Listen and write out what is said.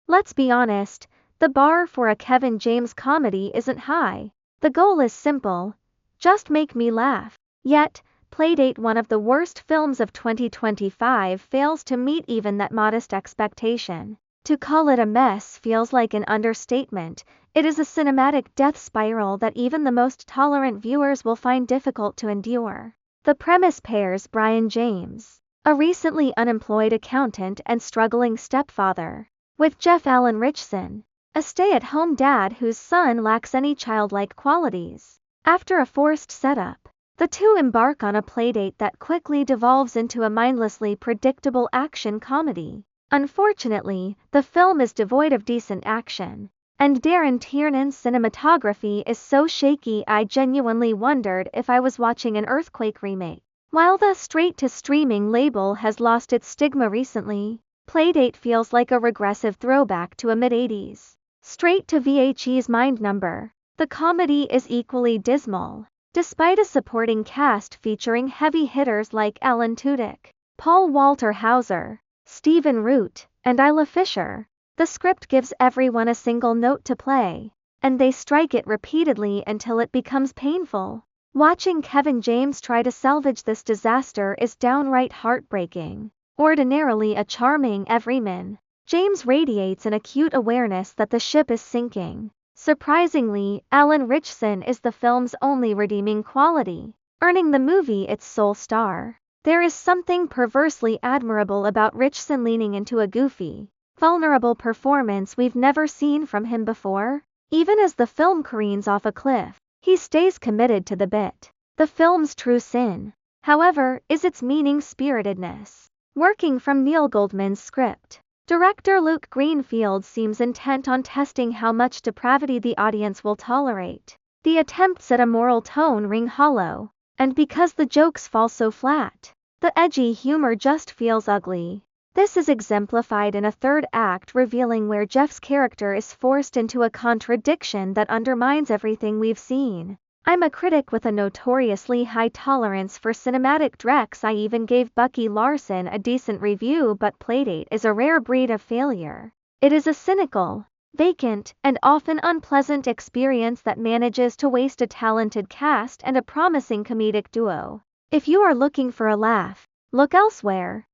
Let's be honest, the bar for a Kevin James comedy isn't high. The goal is simple: just make me laugh. Yet, Playdate, one of the worst films of 2025, fails to meet even that modest expectation. To call it a mess feels like an understatement. It is a cinematic death spiral that even the most tolerant viewers will find difficult to endure. The premise pairs Brian James, a recently unemployed accountant and struggling stepfather, with Jeff Allen Richson, a stay-at-home dad whose son lacks any childlike qualities. After a forced setup, the two embark on a playdate that quickly devolves into a mindlessly predictable action comedy. Unfortunately, the film is devoid of decent action, and Darren Tiernan's cinematography is so shaky I genuinely wondered if I was watching an Earthquake remake. While the straight-to-streaming label has lost its stigma recently, Playdate feels like a regressive throwback to a mid-80s straight-to-VHS mind number. The comedy is equally dismal. Despite a supporting cast featuring heavy hitters like Alan Tudyk, Paul Walter Hauser, Stephen Root, and Isla Fisher, the script gives everyone a single note to play, and they strike it repeatedly until it becomes painful. Watching Kevin James try to salvage this disaster is downright heartbreaking. Ordinarily a charming everyman, James radiates an acute awareness that the ship is sinking. Surprisingly, Alan Richson is the film's only redeeming quality, earning the movie its sole star. There is something perversely admirable about Richson leaning into a goofy, vulnerable performance we've never seen from him before. Even as the film careens off a cliff, he stays committed to the bit. The film's true sin, however, is its meaning-spiritedness. Working from Neil Goldman's script, director Luke Greenfield seems intent on testing how much depravity the audience will tolerate. The attempts at a moral tone ring hollow, and because the jokes fall so flat, the edgy humor just feels ugly. This is exemplified in a third act revealing where Jeff's character is forced into a contradiction that undermines everything we've seen. I'm a critic with a notoriously high tolerance for cinematic dregs. I even gave Bucky Larson a decent review, but Playdate is a rare breed of failure. It is a cynical, vacant, and often unpleasant experience that manages to waste a talented cast and a promising comedic duo. If you are looking for a laugh, look elsewhere.